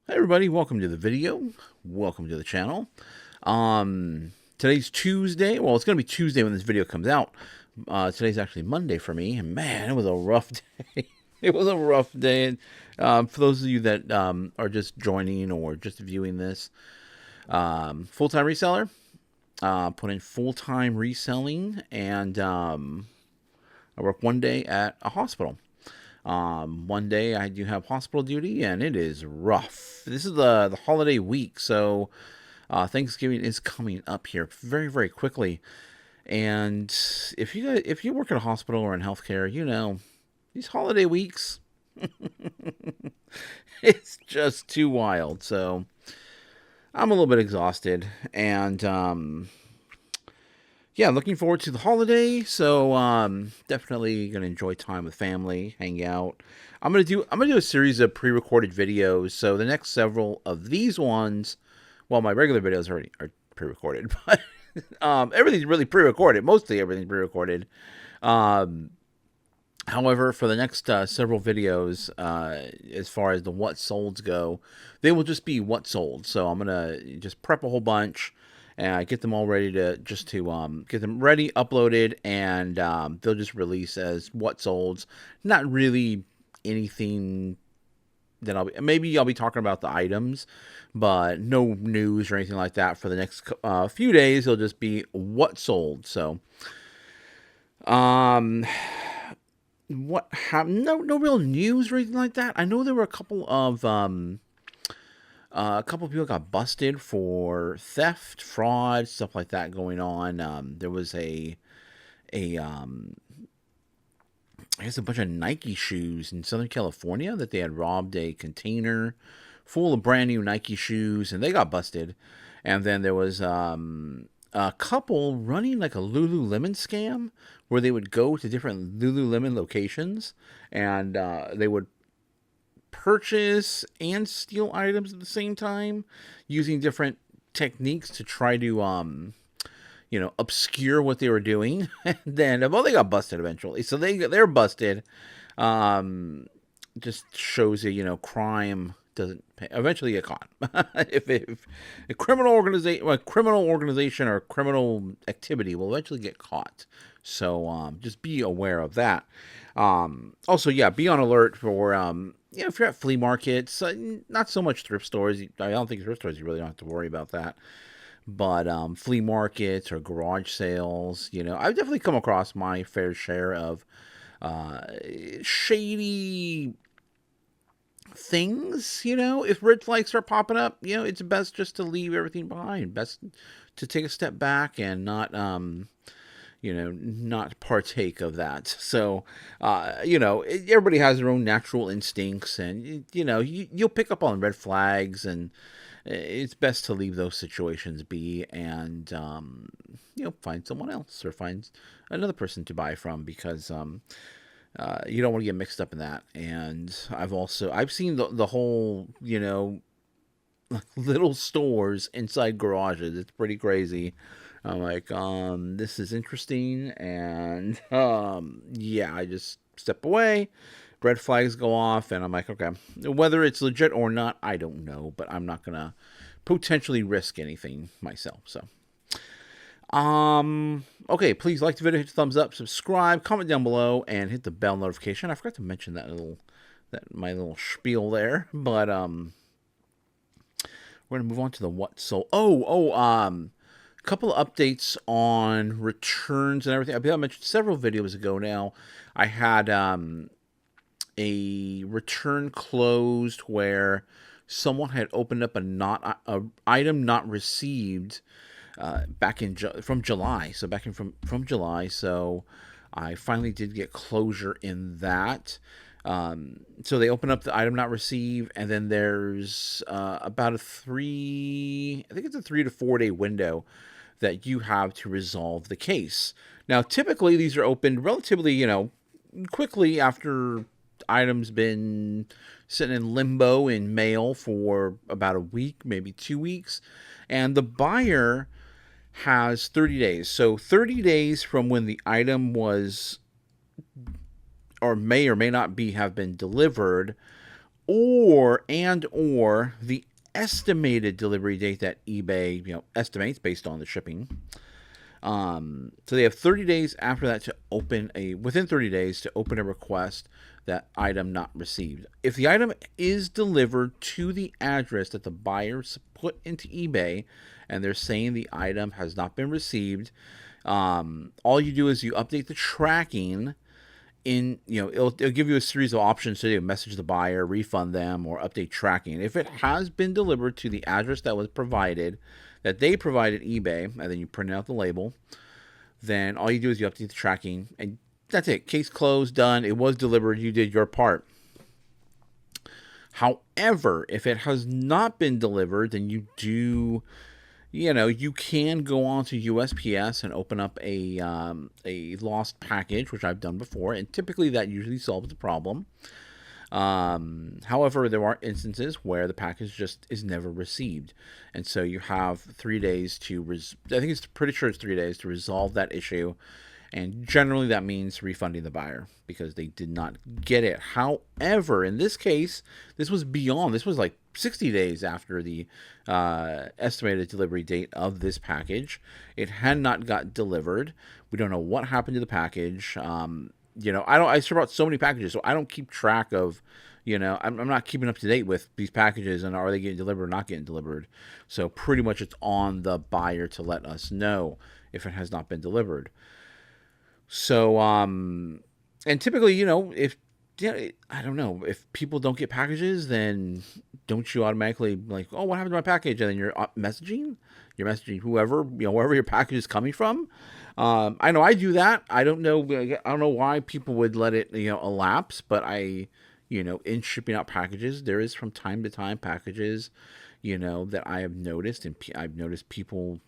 Hey everybody, welcome to the video. Welcome to the channel. Today's Tuesday. Well, it's going to be Tuesday when this video comes out. Today's actually Monday for me, and man, it was a rough day. It was a rough day. And, for those of you that are just joining or just viewing this, full-time reseller. Put in full-time reselling, and I work one day at a hospital. One day I do have hospital duty, and it is rough. This is the holiday week, so Thanksgiving is coming up here very very quickly. And if you work at a hospital or in healthcare, you know these holiday weeks, it's just too wild. So I'm a little bit exhausted, and yeah, looking forward to the holiday. So definitely gonna enjoy time with family, hang out. I'm gonna do a series of pre-recorded videos. So the next several of these ones, well, my regular videos already are pre-recorded, but everything's really pre-recorded. Mostly everything's pre-recorded. Um, However, for the next several videos, as far as the what solds go, they will just be what sold. So I'm gonna just prep a whole bunch and get them all ready to get them ready, uploaded, and they'll just release as what solds. Not really anything that I'll be talking about the items, but no news or anything like that for the next few days. It'll just be what sold. So um what happened? No real news or anything like that. I know there were a couple of people got busted for theft, fraud, stuff like that going on. There was a I guess a bunch of Nike shoes in Southern California that they had robbed a container full of brand new Nike shoes, and they got busted. And then there was a couple running like a Lululemon scam where they would go to different Lululemon locations, and they would purchase and steal items at the same time using different techniques to try to obscure what they were doing. And then, well, they got busted eventually, so they're busted. um just shows you, crime doesn't pay. Eventually get caught. If a criminal organization or criminal activity will eventually get caught. So just be aware of that. Also, yeah, be on alert for if you're at flea markets, not so much thrift stores. I don't think thrift stores, you really don't have to worry about that. But flea markets or garage sales, I've definitely come across my fair share of uh, shady things. If red flags start popping up, it's best just to leave everything behind. Best to take a step back and not partake of that. So, everybody has their own natural instincts, and you'll pick up on red flags, and it's best to leave those situations be, and find someone else or find another person to buy from, because you don't want to get mixed up in that. And I've seen the whole little stores inside garages. It's pretty crazy. I'm like, this is interesting, and yeah, I just step away. Red flags go off, and I'm like, okay, whether it's legit or not, I don't know, but I'm not gonna potentially risk anything myself. So, okay, please like the video, hit the thumbs up, subscribe, comment down below, and hit the bell notification. I forgot to mention my little spiel there, but we're gonna move on to the what sold. Couple of updates on returns and everything. I believe I mentioned several videos ago now. I had a return closed where someone had opened up a item not received back from July. So back in from July. So I finally did get closure in that. So they open up the item not received, and then there's about I think it's a 3 to 4 day window that you have to resolve the case. Now, typically these are opened relatively, quickly after items been sitting in limbo in mail for about a week, maybe 2 weeks, and the buyer has 30 days. So 30 days from when the item was or may not be have been delivered, or the estimated delivery date that eBay, estimates based on the shipping. So they have 30 days after that to within 30 days to open a request that item not received. If the item is delivered to the address that the buyers put into eBay and they're saying the item has not been received, all you do is you update the tracking it'll give you a series of options to do: message the buyer, refund them, or update tracking. If it has been delivered to the address that was provided, that they provided eBay, and then you print out the label, then all you do is you update the tracking, and that's it. Case closed, done. It was delivered. You did your part. However, if it has not been delivered, then you can go on to USPS and open up a lost package, which I've done before, and typically that usually solves the problem. However, there are instances where the package just is never received, and so you have 3 days to I think it's pretty sure it's 3 days to resolve that issue, and generally that means refunding the buyer because they did not get it. However, in this case, this was like 60 days after the estimated delivery date of this package. It had not got delivered. We don't know what happened to the package. I ship out so many packages, so I don't keep track of, I'm not keeping up to date with these packages and are they getting delivered or not getting delivered. So pretty much it's on the buyer to let us know if it has not been delivered. So, and typically, if, I don't know, if people don't get packages, then don't you automatically like, oh, what happened to my package? And then you're messaging wherever your package is coming from. I know I do that. I don't know why people would let it, elapse, but in shipping out packages, there is from time to time packages, that I have noticed, and I've noticed people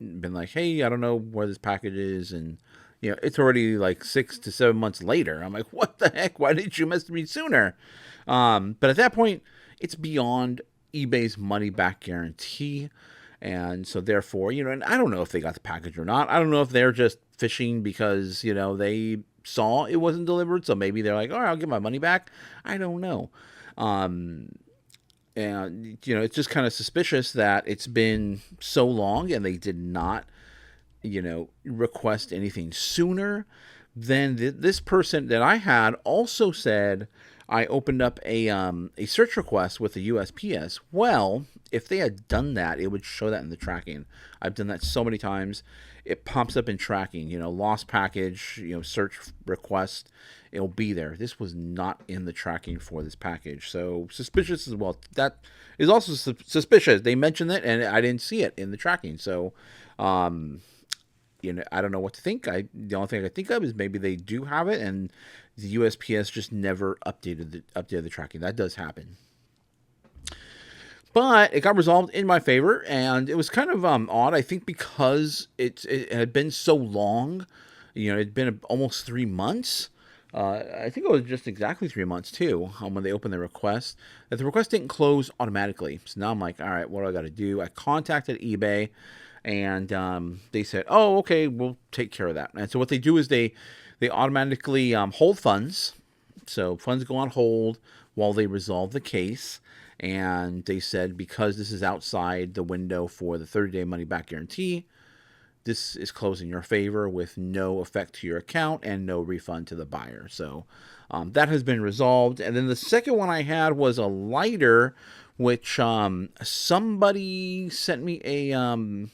been like, hey, I don't know where this package is, and it's already like 6 to 7 months later. I'm like, what the heck? Why didn't you message me sooner? But at that point, it's beyond eBay's money back guarantee. And so therefore, and I don't know if they got the package or not. I don't know if they're just fishing because, they saw it wasn't delivered. So maybe they're like, all right, I'll get my money back. I don't know. And, it's just kind of suspicious that it's been so long and they did not request anything sooner. Then this person that I had also said, I opened up a search request with the USPS. Well, if they had done that, it would show that in the tracking. I've done that so many times. It pops up in tracking, lost package, search request. It'll be there. This was not in the tracking for this package. So suspicious as well. That is also suspicious. They mentioned it and I didn't see it in the tracking. So, I don't know what to think. The only thing I can think of is maybe they do have it, and the USPS just never updated the tracking. That does happen, but it got resolved in my favor, and it was kind of odd. I think because it had been so long, it'd been almost 3 months. I think it was just exactly 3 months too when they opened the request. That the request didn't close automatically. So now I'm like, all right, what do I got to do? I contacted eBay. And they said, oh, okay, we'll take care of that. And so what they do is they automatically hold funds. So funds go on hold while they resolve the case. And they said, because this is outside the window for the 30-day money-back guarantee, this is closing your favor with no effect to your account and no refund to the buyer. So that has been resolved. And then the second one I had was a lighter, which somebody sent me a...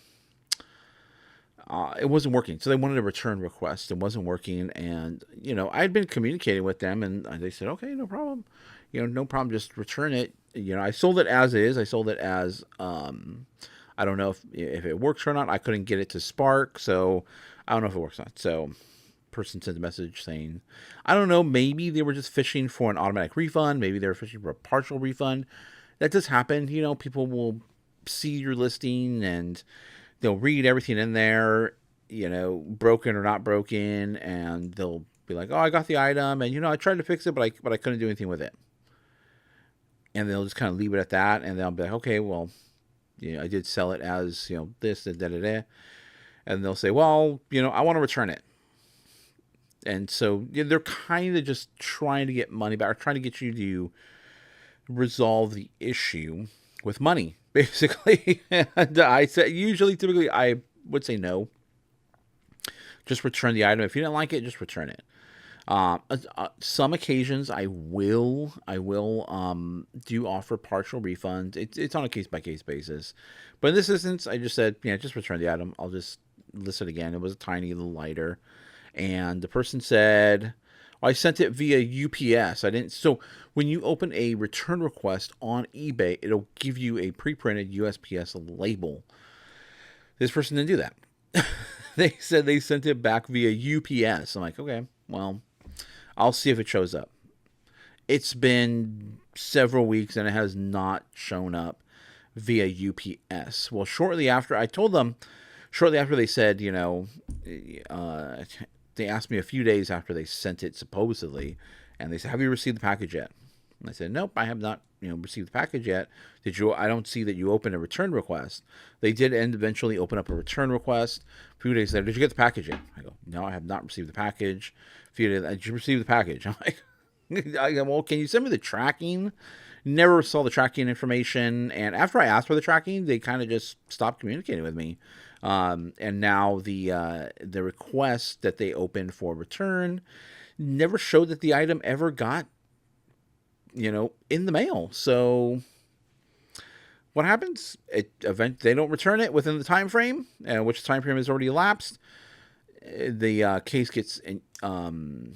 it wasn't working. So they wanted a return request. It wasn't working. And, I had been communicating with them and they said, okay, no problem. No problem. Just return it. I sold it as is. I sold it as, I don't know if it works or not. I couldn't get it to spark. So I don't know if it works or not. So person sent a message saying, I don't know, maybe they were just fishing for an automatic refund. Maybe they were fishing for a partial refund. That does happen. People will see your listing and they'll read everything in there, broken or not broken, and they'll be like, oh, I got the item, and, I tried to fix it, but I couldn't do anything with it. And they'll just kind of leave it at that, and they'll be like, okay, well, I did sell it as, this, da-da-da. And they'll say, well, I want to return it. And so they're kind of just trying to get money back, or trying to get you to resolve the issue with money, basically. And I said, typically, I would say no. Just return the item. If you didn't like it, just return it. Some occasions I will do offer partial refund. It's on a case by case basis, but in this instance, I just said, yeah, just return the item. I'll just list it again. It was a tiny little lighter, and the person said, well, I sent it via UPS. I didn't. So when you open a return request on eBay, it'll give you a pre-printed USPS label. This person didn't do that. They said they sent it back via UPS. I'm like, okay, well, I'll see if it shows up. It's been several weeks and it has not shown up via UPS. Well, shortly after they said, they asked me a few days after they sent it supposedly, and they said, have you received the package yet? And I said, nope, I have not, received the package yet. I don't see that you opened a return request. They did eventually open up a return request. A few days later, did you get the package yet? I go, no, I have not received the package. A few days, did you receive the package? I'm like, well, can you send me the tracking? Never saw the tracking information. And after I asked for the tracking, they kind of just stopped communicating with me. And now the request that they opened for return never showed that the item ever got, in the mail. So what happens? They don't return it within the time frame, which time frame has already elapsed. The case gets found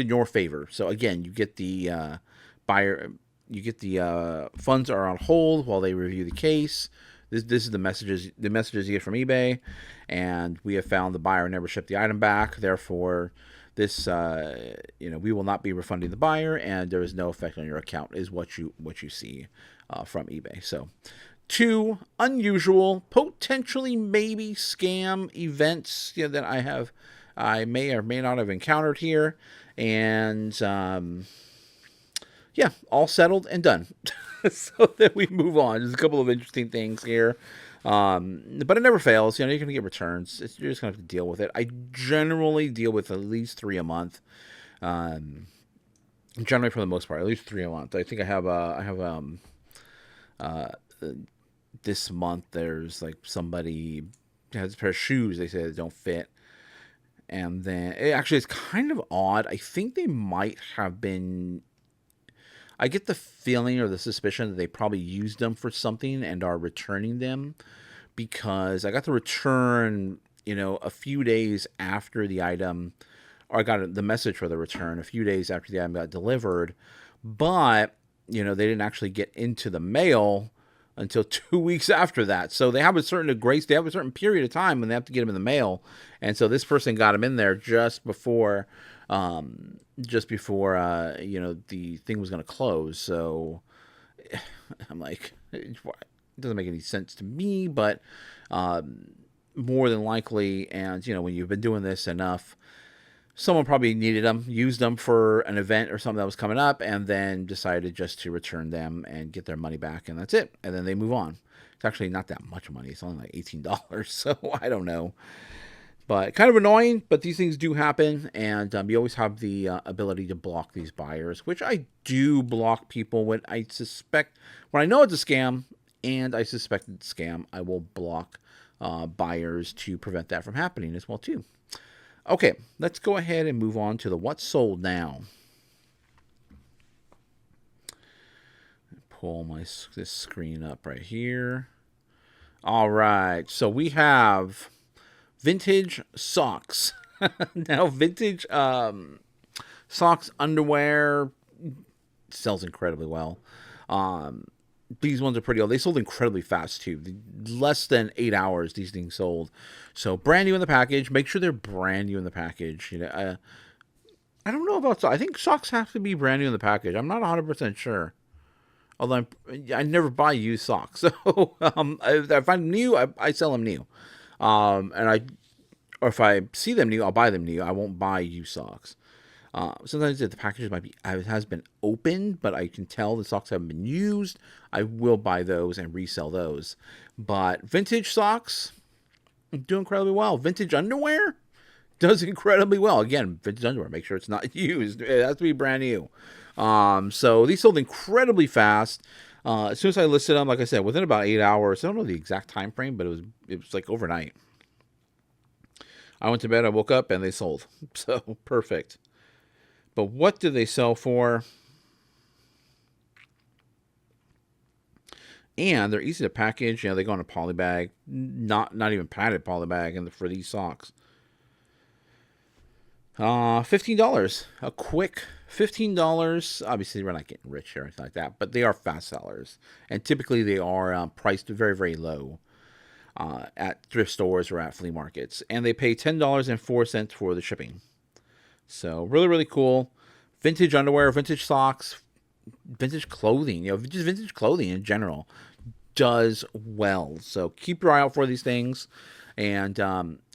in your favor. So again, you get the buyer, you get the funds are on hold while they review the case. This is the messages you get from eBay, and we have found the buyer never shipped the item back. Therefore, this we will not be refunding the buyer, and there is no effect on your account. Is what you see from eBay. So, 2 unusual, potentially maybe scam events that I may or may not have encountered here, and all settled and done. So then we move on. There's a couple of interesting things here. But it never fails. You're going to get returns. You're just going to have to deal with it. I generally deal with at least 3 a month. Generally, for the most part, at least 3 a month. I think I have this month there's like somebody has a pair of shoes they say they don't fit. And then it's kind of odd. I think they might have been, I get the feeling or the suspicion that they probably used them for something and are returning them, because I got the return, a few days after the item, or I got the message for the return a few days after the item got delivered, but, they didn't actually get into the mail until 2 weeks after that. So they have a certain grace. They have a certain period of time when they have to get them in the mail. And so this person got them in there just before the thing was going to close. So I'm like, it doesn't make any sense to me, but more than likely, and when you've been doing this enough, someone probably needed them, used them for an event or something that was coming up, and then decided just to return them and get their money back, and that's it. And then they move on. It's actually not that much money. It's only like $18, so I don't know. But kind of annoying, but these things do happen, and you always have the ability to block these buyers, which I do block people when I know it's a scam, and I suspect it's a scam, I will block buyers to prevent that from happening as well, too. Okay, let's go ahead and move on to the what's sold now. Pull this screen up right here. All right, so we have vintage socks. Now, vintage socks, underwear sells incredibly well. These ones are pretty old. They sold incredibly fast, too. Less than 8 hours, these things sold. So, brand new in the package. Make sure they're brand new in the package. I don't know about socks. I think socks have to be brand new in the package. I'm not 100% sure. Although I never buy used socks. So, if I find them new, I sell them new. Or if I see them new, I'll buy them new. I won't buy used socks. Sometimes if the package has been opened, but I can tell the socks haven't been used, I will buy those and resell those. But vintage socks do incredibly well. Vintage underwear Does incredibly well. Again, vintage underwear. Make sure it's not used. It has to be brand new. So these sold incredibly fast. As soon as I listed them, like I said, within about 8 hours. I don't know the exact time frame, but it was like overnight. I went to bed, I woke up, and they sold. So perfect. But what did they sell for? And they're easy to package. They go in a poly bag, not even padded poly bag, and for these socks. $15. A quick $15. Obviously, we're not getting rich or anything like that, but they are fast sellers, and typically they are priced very, very low at thrift stores or at flea markets, and they pay $10.04 for the shipping. So really, really cool. Vintage underwear, vintage socks, vintage clothing. Just vintage clothing in general does well. So keep your eye out for these things, and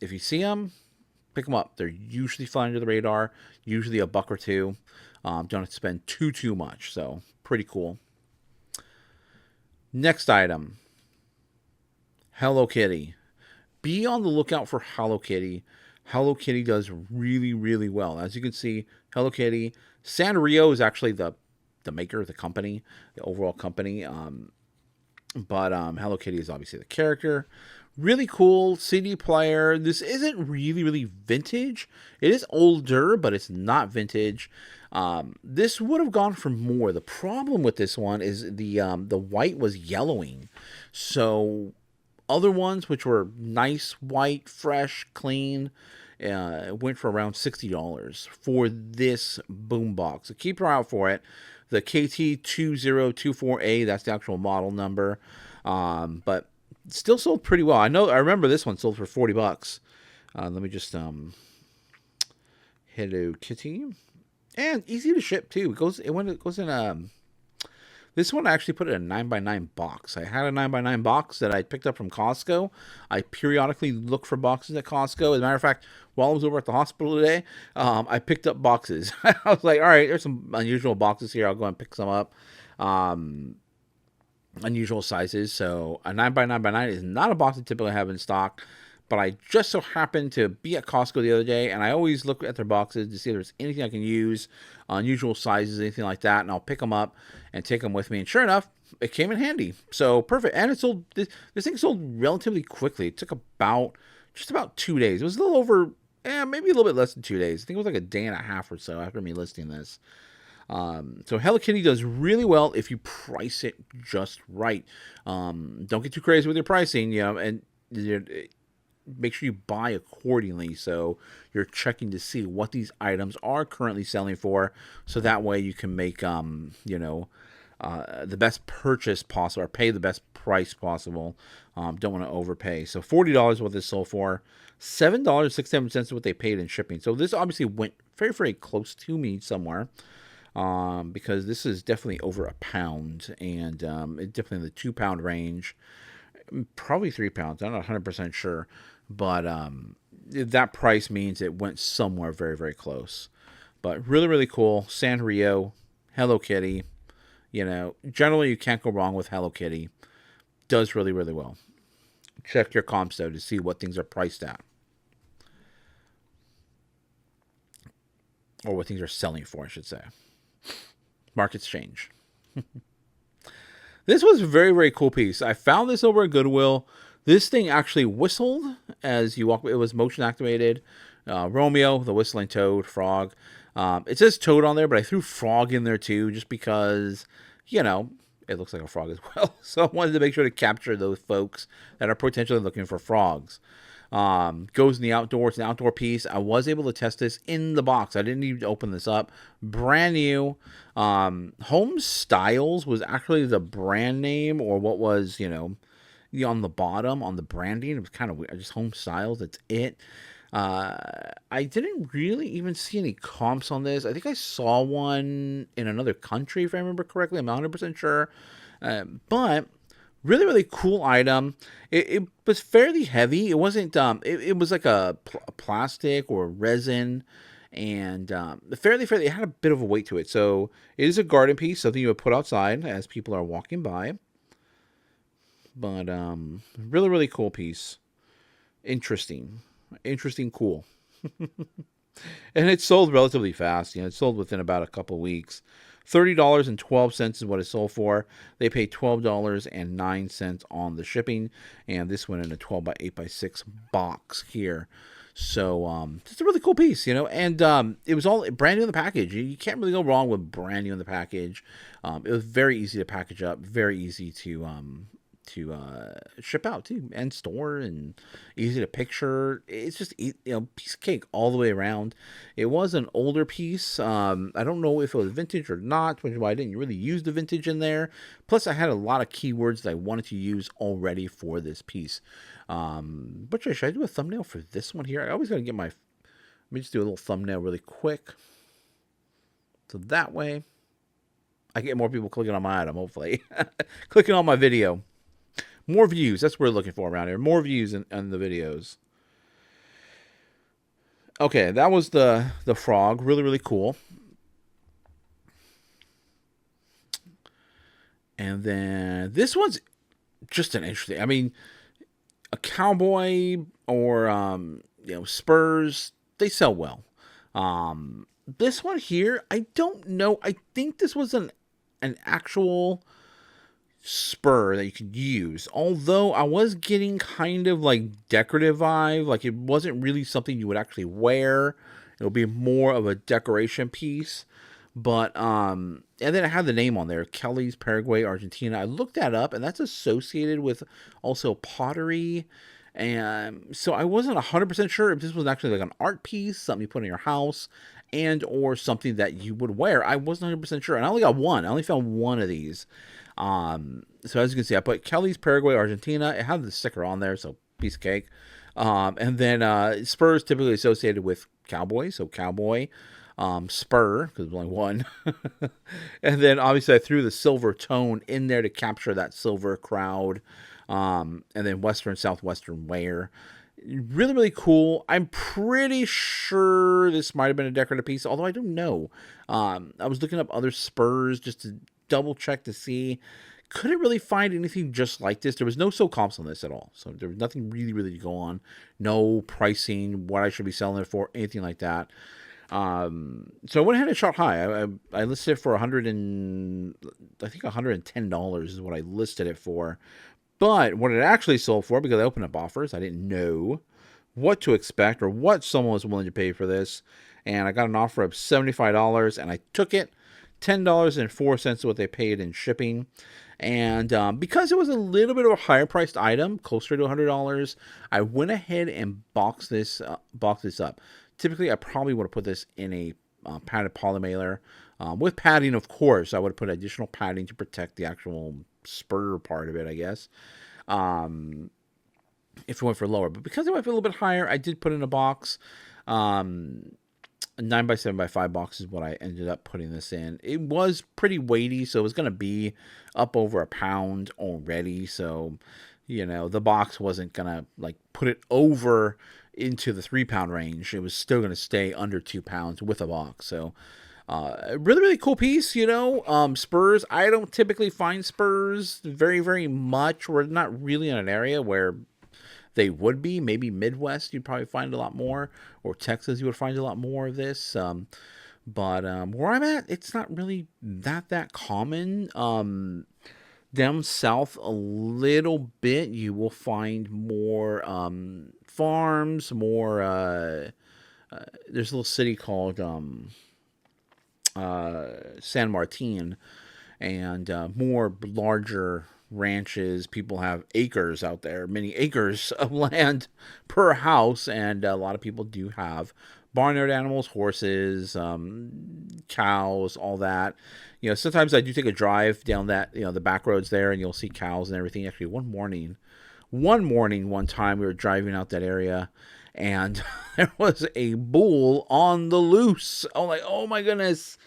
if you see them, pick them up. They're usually flying under the radar, usually $1 or $2. Don't have to spend too much. So pretty cool. Next item, Hello Kitty. Be on the lookout for Hello Kitty. Hello Kitty does really, really well. As you can see, Hello Kitty. Sanrio is actually the maker, the company, the overall company. But Hello Kitty is obviously the character. Really cool CD player. This isn't really, really vintage. It is older, but it's not vintage. This would have gone for more. The problem with this one is the white was yellowing. So other ones, which were nice, white, fresh, clean, went for around $60 for this boombox. So keep your eye out for it. The KT2024A, that's the actual model number. But still sold pretty well. I remember this one sold for $40. Let me just Hello Kitty, and easy to ship too. It goes in this one I actually put it in a 9x9 box. I had a 9x9 box that I picked up from Costco. I periodically look for boxes at Costco. As a matter of fact, while I was over at the hospital today, I picked up boxes. I was like, all right, there's some unusual boxes here. I'll go and pick some up. Unusual sizes. So a 9x9x9 is not a box I typically have in stock. But I just so happened to be at Costco the other day, and I always look at their boxes to see if there's anything I can use, unusual sizes, anything like that, and I'll pick them up and take them with me. And sure enough, it came in handy. So perfect. And it sold. This thing sold relatively quickly. It took just about 2 days. It was a little over, maybe a little bit less than 2 days. I think it was like a day and a half or so after me listing this. So Hello Kitty does really well if you price it just right. Don't get too crazy with your pricing, and make sure you buy accordingly. So you're checking to see what these items are currently selling for, so that way you can make the best purchase possible or pay the best price possible. Don't want to overpay. So $40 what this sold for. $7.67 is what they paid in shipping. So this obviously went very, very close to me somewhere. Because this is definitely over a pound, and it's definitely in the 2 pound range, probably 3 pounds. I'm not 100% sure, but that price means it went somewhere very, very close. But really, really cool. Sanrio, Hello Kitty. Generally you can't go wrong with Hello Kitty. Does really, really well. Check your comps though to see what things are priced at, or what things are selling for, I should say. Markets change. This was a very, very cool piece. I found this over at Goodwill. This thing actually whistled as you walk. It was motion activated. Romeo, the whistling toad, frog. It says toad on there, but I threw frog in there too, just because, it looks like a frog as well. So I wanted to make sure to capture those folks that are potentially looking for frogs. Goes in the outdoor. It's an outdoor piece. I was able to test this in the box. I didn't need to open this up. Brand new. Home Styles was actually the brand name, or what was, on the bottom, on the branding. It was kind of weird. Just Home Styles. That's it. I didn't really even see any comps on this. I think I saw one in another country, if I remember correctly. I'm not 100% sure. But really, really cool item. It was fairly heavy. It wasn't, it was like a plastic or resin, and fairly, it had a bit of a weight to it. So it is a garden piece, something you would put outside as people are walking by. But really, really cool piece. Interesting, cool. And it sold relatively fast. It sold within about a couple weeks. $30.12 is what it sold for. They paid $12.09 on the shipping, and this went in a 12 by 8 by 6 box here. So it's a really cool piece, and it was all brand new in the package. You can't really go wrong with brand new in the package. It was very easy to package up, very easy to ship out too, and store, and easy to picture. It's just piece of cake all the way around. It was an older piece. I don't know if it was vintage or not, which is why I didn't really use the vintage in there. Plus, I had a lot of keywords that I wanted to use already for this piece. But should I do a thumbnail for this one here? I always gotta get my. Let me just do a little thumbnail really quick, so that way I get more people clicking on my item. Hopefully, clicking on my video. More views. That's what we're looking for around here. More views in the videos. Okay, that was the frog. Really, really cool. And then this one's just an interesting. I mean, a cowboy or spurs, they sell well. This one here, I don't know. I think this was an actual spur that you could use, although I was getting kind of like decorative vibe, like it wasn't really something you would actually wear. It'll be more of a decoration piece. But and then I had the name on there, Kelly's Paraguay, Argentina. I looked that up, and that's associated with also pottery. And so I wasn't 100% sure if this was actually like an art piece, something you put in your house, and or something that you would wear. I wasn't 100% sure, and I only got one. I only found one of these. So as you can see, I put Kelly's Paraguay, Argentina. It had the sticker on there, so piece of cake. And then spurs typically associated with cowboy, so cowboy. Spur, because there's only one. And then obviously I threw the silver tone in there to capture that silver crowd. And then western, southwestern wear. Really, really cool. I'm pretty sure this might have been a decorative piece, although I don't know. I was looking up other spurs just to double check to see. Couldn't really find anything just like this. There was no sold comps on this at all, so there was nothing really to go on. No pricing, what I should be selling it for, anything like that. So I went ahead and shot high. I listed it for $110 is what I listed it for. But what it actually sold for, because I opened up offers, I didn't know what to expect or what someone was willing to pay for this. And I got an offer of $75, and I took it. $10.04 is what they paid in shipping. And because it was a little bit of a higher priced item, closer to $100, I went ahead and boxed this up. Typically, I probably would have put this in a padded poly mailer. With padding, of course. I would have put additional padding to protect the actual spur part of it, I guess. If it went for lower. But because it went for a little bit higher, I did put in a box. A 9 by 7 by 5 box is what I ended up putting this in. It was pretty weighty, so it was going to be up over a pound already. So, the box wasn't going to like put it over into the 3-pound range. It was still going to stay under 2 pounds with a box. So, really, really cool piece, Spurs. I don't typically find spurs very, very much. We're not really in an area where they would be. Maybe Midwest, you'd probably find a lot more, or Texas, you would find a lot more of this. But where I'm at, it's not really that common. Down south a little bit, you will find more farms, more. There's a little city called San Martin, and more larger ranches. People have acres out there, many acres of land per house, and a lot of people do have barnyard animals, horses, cows, all that. Sometimes I do take a drive down that, the back roads there, and you'll see cows and everything. Actually, one time we were driving out that area, and there was a bull on the loose. I'm like, oh my goodness.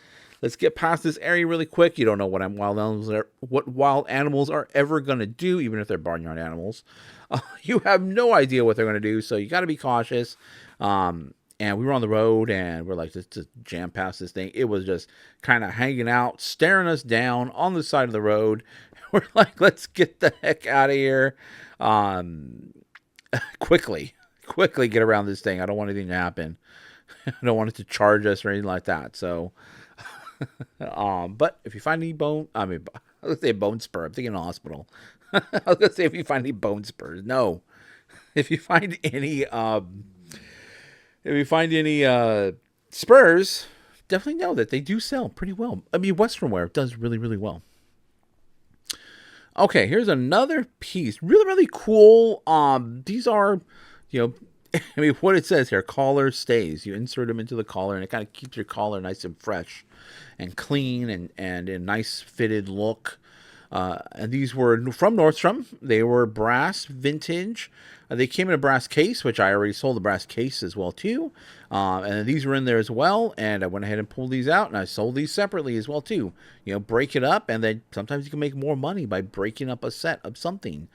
Let's get past this area really quick. You don't know what wild animals are ever going to do, even if they're barnyard animals. You have no idea what they're going to do, so you got to be cautious. And we were on the road, and we're like, let's just jam past this thing. It was just kind of hanging out, staring us down on the side of the road. We're like, let's get the heck out of here quickly. quickly get around this thing. I don't want anything to happen. I don't want it to charge us or anything like that. So, but if you find any I was gonna say bone spur. I'm thinking hospital. I was gonna say if you find any bone spurs. No, if you find any, spurs, definitely know that they do sell pretty well. I mean, Western wear does really, really well. Okay, here's another piece. Really, really cool. These are, you know, I mean, what it says here, collar stays. You insert them into the collar, and it kind of keeps your collar nice and fresh and clean and a nice fitted look. And these were from Nordstrom. They were brass vintage. They came in a brass case, which I already sold the brass case as well too. And these were in there as well. And I went ahead and pulled these out, and I sold these separately as well too. You know, break it up, and then sometimes you can make more money by breaking up a set of something.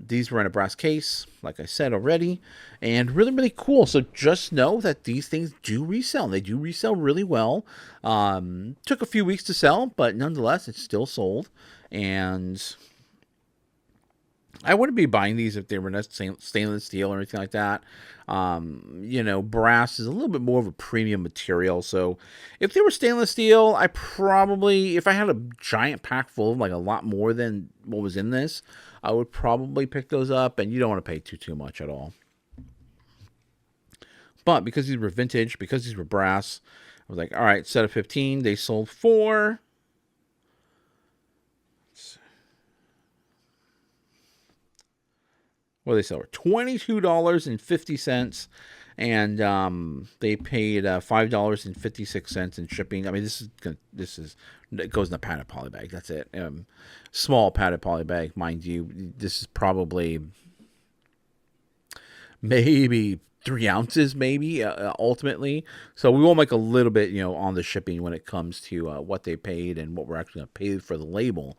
These were in a brass case, like I said already, and really, really cool. So just know that these things do resell. They do resell really well. Took a few weeks to sell, but nonetheless, it's still sold. And I wouldn't be buying these if they were not stainless steel or anything like that. You know, brass is a little bit more of a premium material. So if they were stainless steel, I probably, if I had a giant pack full of like a lot more than what was in this, I would probably pick those up, and you don't want to pay too much at all. But because these were vintage, because these were brass, I was like, all right, set of 15. They sold for, what did they sell for? $22.50, and they paid $5.56 in shipping. I mean, it goes in a padded poly bag. That's it. Small padded poly bag, mind you. This is probably maybe 3 ounces, maybe ultimately. So we will make a little bit, you know, on the shipping when it comes to what they paid and what we're actually going to pay for the label.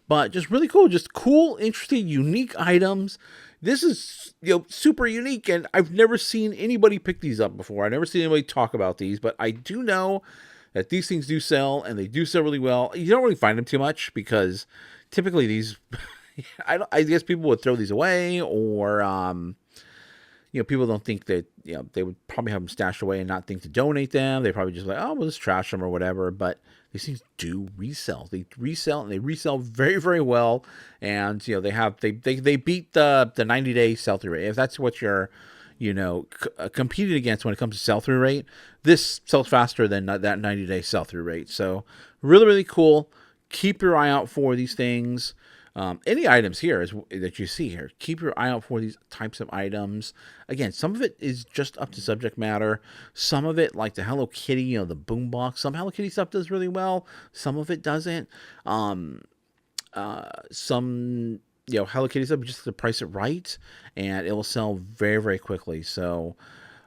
But just really cool, just cool, interesting, unique items. This is, you know, super unique, and I've never seen anybody pick these up before. I've never seen anybody talk about these, but I do know that these things do sell, and they do sell really well. You don't really find them too much because typically these, I guess people would throw these away, or you know, people don't think that, you know, they would probably have them stashed away and not think to donate them. They probably just like, oh, we'll just trash them or whatever. But these things do resell. They resell, and they resell very, very well. And, you know, they beat the 90-day sell-through rate. If that's what you're, you know, competing against when it comes to sell-through rate, this sells faster than that 90-day sell-through rate. So really, really cool. Keep your eye out for these things. Any items here that you see here, keep your eye out for these types of items. Again, some of it is just up to subject matter. Some of it, like the Hello Kitty, you know, the boombox, some Hello Kitty stuff does really well. Some of it doesn't. Some, you know, Hello Kitty stuff, just have to price it right, and it will sell very, very quickly. So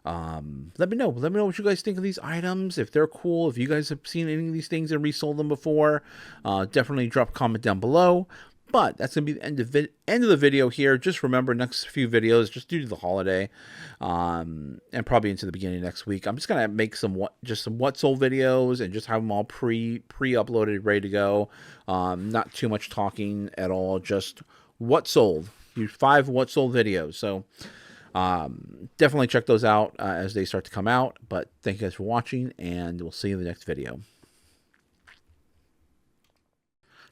let me know what you guys think of these items, if they're cool, if you guys have seen any of these things and resold them before. Definitely drop a comment down below. But that's going to be the end of the video here. Just remember, next few videos, just due to the holiday, and probably into the beginning of next week, I'm just going to make some what sold videos and just have them all pre-uploaded, ready to go. Not too much talking at all, just what sold. 5 what sold videos. So definitely check those out as they start to come out. But thank you guys for watching, and we'll see you in the next video.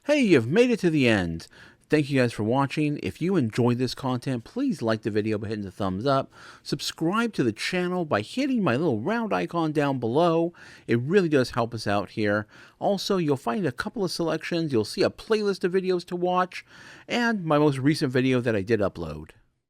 Hey, you've made it to the end. Thank you guys for watching. If you enjoyed this content, please like the video by hitting the thumbs up. Subscribe to the channel by hitting my little round icon down below. It really does help us out here. Also, you'll find a couple of selections. You'll see a playlist of videos to watch and my most recent video that I did upload.